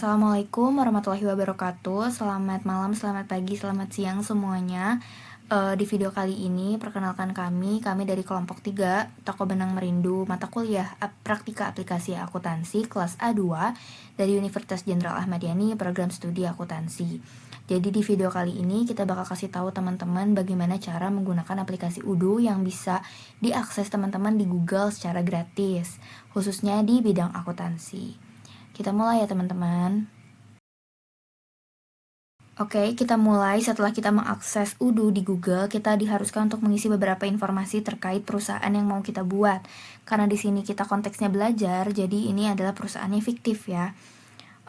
Assalamualaikum warahmatullahi wabarakatuh. Selamat malam, selamat pagi, selamat siang semuanya. Di video kali ini perkenalkan kami dari kelompok 3 Toko Benang Merindu mata kuliah Praktika Aplikasi Akuntansi kelas A2 dari Universitas Jenderal Ahmad Yani program studi akuntansi. Jadi di video kali ini kita bakal kasih tahu teman-teman bagaimana cara menggunakan aplikasi Udu yang bisa diakses teman-teman di Google secara gratis, khususnya di bidang akuntansi. Kita mulai ya teman-teman. Oke, kita mulai. Setelah kita mengakses Udu di Google, kita diharuskan untuk mengisi beberapa informasi terkait perusahaan yang mau kita buat. Karena di sini kita konteksnya belajar, jadi ini adalah perusahaannya fiktif ya.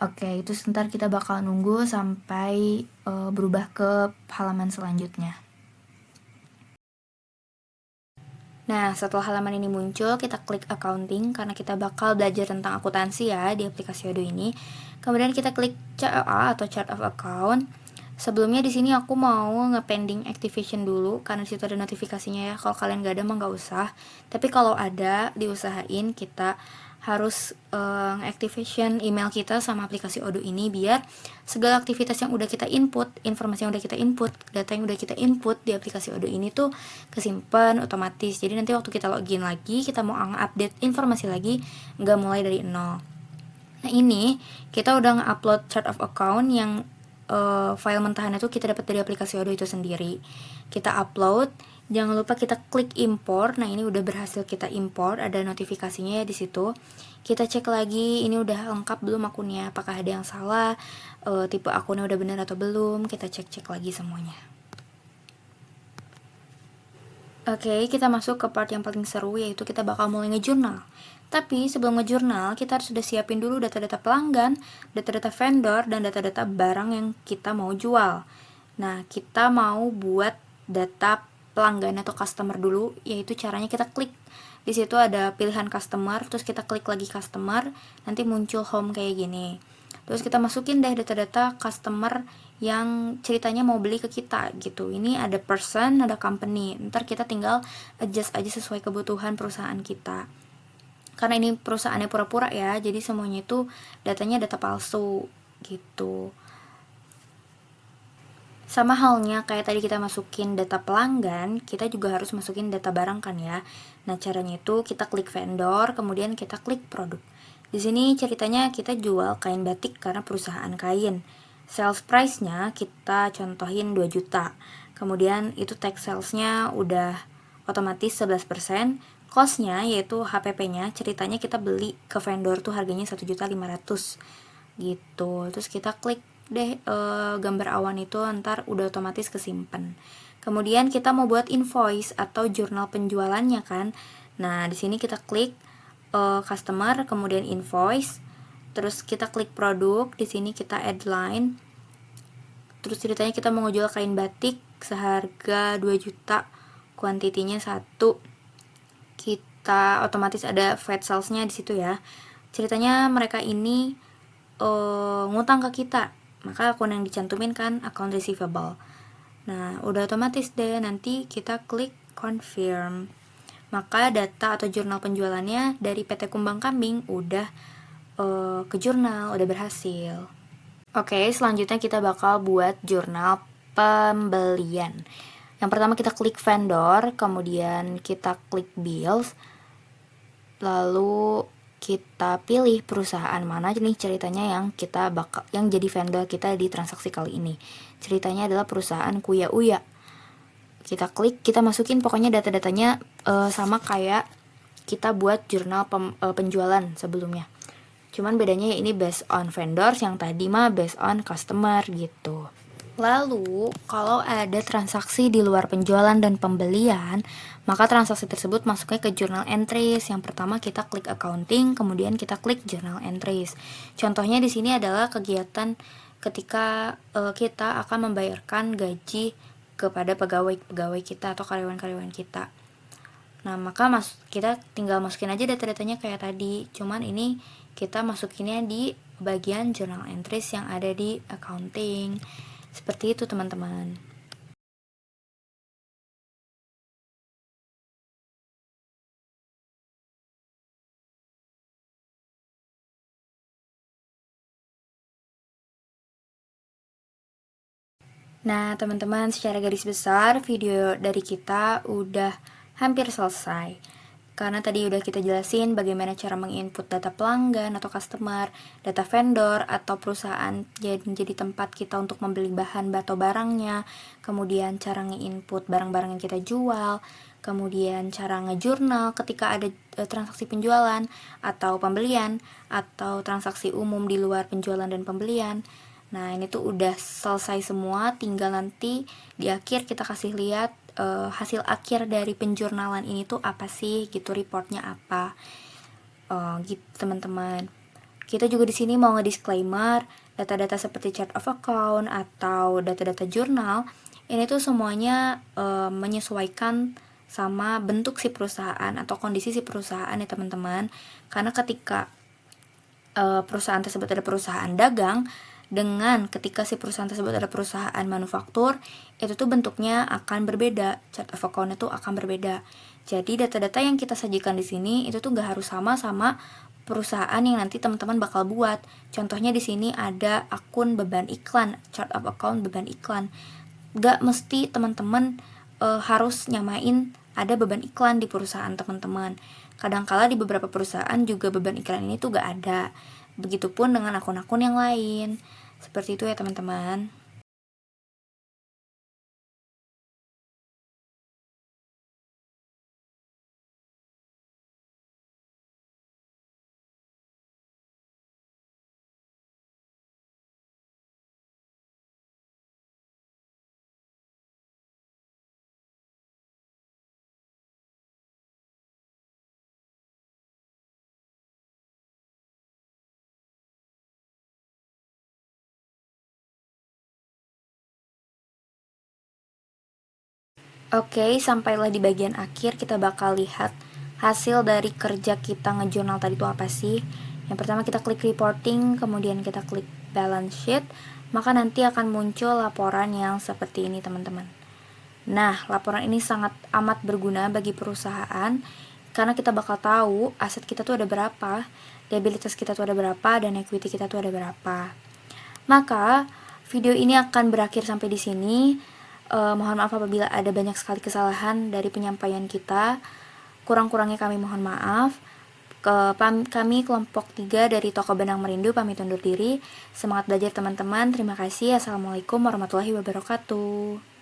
Oke, itu sebentar kita bakal nunggu sampai berubah ke halaman selanjutnya. Nah, setelah halaman ini muncul, kita klik accounting karena kita bakal belajar tentang akuntansi ya di aplikasi Odoo ini. Kemudian kita klik COA atau chart of account. Sebelumnya di sini aku mau nge-pending activation dulu karena disitu ada notifikasinya ya. Kalau kalian gak ada mah gak usah. Tapi kalau ada, diusahain kita harus activation email kita sama aplikasi Odoo ini biar segala aktivitas yang udah kita input, informasi yang udah kita input, data yang udah kita input di aplikasi Odoo ini tuh kesimpan otomatis. Jadi nanti waktu kita login lagi, kita mau update informasi lagi, nggak mulai dari nol. Nah ini kita udah nge-upload chart of account yang file mentahannya tuh kita dapat dari aplikasi Odoo itu sendiri. Kita upload, jangan lupa kita klik import. Nah ini udah berhasil kita import, ada notifikasinya ya di situ. Kita cek lagi ini udah lengkap belum akunnya, apakah ada yang salah, tipe akunnya udah benar atau belum. Kita cek lagi semuanya. Oke, kita masuk ke part yang paling seru, yaitu kita bakal mulai ngejurnal. Tapi sebelum ngejurnal, kita harus sudah siapin dulu data-data pelanggan, data-data vendor, dan data-data barang yang kita mau jual. Nah, kita mau buat data pelanggan atau customer dulu, yaitu caranya kita klik. Di situ ada pilihan customer, terus kita klik lagi customer, nanti muncul home kayak gini. Terus kita masukin deh data-data customer yang ceritanya mau beli ke kita gitu. Ini ada person, ada company. Ntar kita tinggal adjust aja sesuai kebutuhan perusahaan kita. Karena ini perusahaannya pura-pura ya, jadi semuanya itu datanya data palsu gitu. Sama halnya kayak tadi kita masukin data pelanggan, kita juga harus masukin data barang kan ya. Nah, caranya itu kita klik vendor, kemudian kita klik produk. Di sini ceritanya kita jual kain batik karena perusahaan kain. Sales price-nya kita contohin 2 juta. Kemudian itu tax sales-nya udah otomatis 11%. Cost-nya yaitu HPP-nya, ceritanya kita beli ke vendor tuh harganya 1.500.000 gitu. Terus kita klik deh gambar awan itu, ntar udah otomatis kesimpan. Kemudian kita mau buat invoice atau jurnal penjualannya kan. Nah, di sini kita klik customer, kemudian invoice, terus kita klik produk, di sini kita add line. Terus ceritanya kita mau jual kain batik seharga 2 juta, kuantitinya 1. Kita otomatis ada VAT sales-nya di situ ya. Ceritanya mereka ini ngutang ke kita, maka akun yang dicantumin kan account receivable. Nah, udah otomatis deh, nanti kita klik confirm. Maka data atau jurnal penjualannya dari PT Kumbang Kambing udah ke jurnal, udah berhasil. Oke, selanjutnya kita bakal buat jurnal pembelian. Yang pertama kita klik vendor, kemudian kita klik bills, lalu kita pilih perusahaan mana nih ceritanya yang jadi vendor kita di transaksi kali ini. Ceritanya adalah perusahaan Kuya Uya. Kita klik, kita masukin pokoknya data-datanya sama kayak kita buat jurnal penjualan sebelumnya. Cuman bedanya ya ini based on vendors, yang tadi mah based on customer gitu. Lalu, kalau ada transaksi di luar penjualan dan pembelian, maka transaksi tersebut masuknya ke journal entries. Yang pertama kita klik accounting, kemudian kita klik journal entries. Contohnya di sini adalah kegiatan ketika kita akan membayarkan gaji kepada pegawai-pegawai kita atau karyawan-karyawan kita. Nah, maka kita tinggal masukin aja data-datanya kayak tadi. Cuman ini kita masukinnya di bagian journal entries yang ada di accounting. Seperti itu teman-teman. Nah, teman-teman, secara garis besar video dari kita udah hampir selesai. Karena tadi udah kita jelasin bagaimana cara menginput data pelanggan atau customer, data vendor atau perusahaan jadi tempat kita untuk membeli bahan atau barangnya, kemudian cara nge-input barang-barang yang kita jual, kemudian cara ngejurnal ketika ada transaksi penjualan atau pembelian, atau transaksi umum di luar penjualan dan pembelian. Nah, ini tuh udah selesai semua, tinggal nanti di akhir kita kasih lihat hasil akhir dari penjurnalan ini tuh apa sih, gitu, reportnya apa. Gitu teman-teman. Kita juga di sini mau nge-disclaimer, data-data seperti chart of account atau data-data jurnal, ini tuh semuanya menyesuaikan sama bentuk si perusahaan atau kondisi si perusahaan ya teman-teman. Karena ketika perusahaan tersebut ada perusahaan dagang, dengan ketika si perusahaan tersebut ada perusahaan manufaktur, itu tuh bentuknya akan berbeda, chart of account itu akan berbeda. Jadi data-data yang kita sajikan di sini itu tuh gak harus sama perusahaan yang nanti teman-teman bakal buat. Contohnya di sini ada akun beban iklan, chart of account beban iklan. Gak mesti teman-teman harus nyamain ada beban iklan di perusahaan teman-teman. Kadangkala di beberapa perusahaan juga beban iklan ini tuh gak ada. Begitupun dengan akun-akun yang lain. Seperti itu ya teman-teman. Oke, sampailah di bagian akhir, kita bakal lihat hasil dari kerja kita ngejurnal tadi itu apa sih. Yang pertama kita klik reporting, kemudian kita klik balance sheet, maka nanti akan muncul laporan yang seperti ini teman-teman. Nah, laporan ini sangat amat berguna bagi perusahaan karena kita bakal tahu aset kita tuh ada berapa, liabilitas kita tuh ada berapa, dan equity kita tuh ada berapa. Maka video ini akan berakhir sampai di sini. Mohon maaf apabila ada banyak sekali kesalahan dari penyampaian kita. Kurang-kurangnya kami mohon maaf. Kami kelompok 3 dari Toko Benang Merindu pamit undur diri. Semangat belajar teman-teman. Terima kasih. Assalamualaikum warahmatullahi wabarakatuh.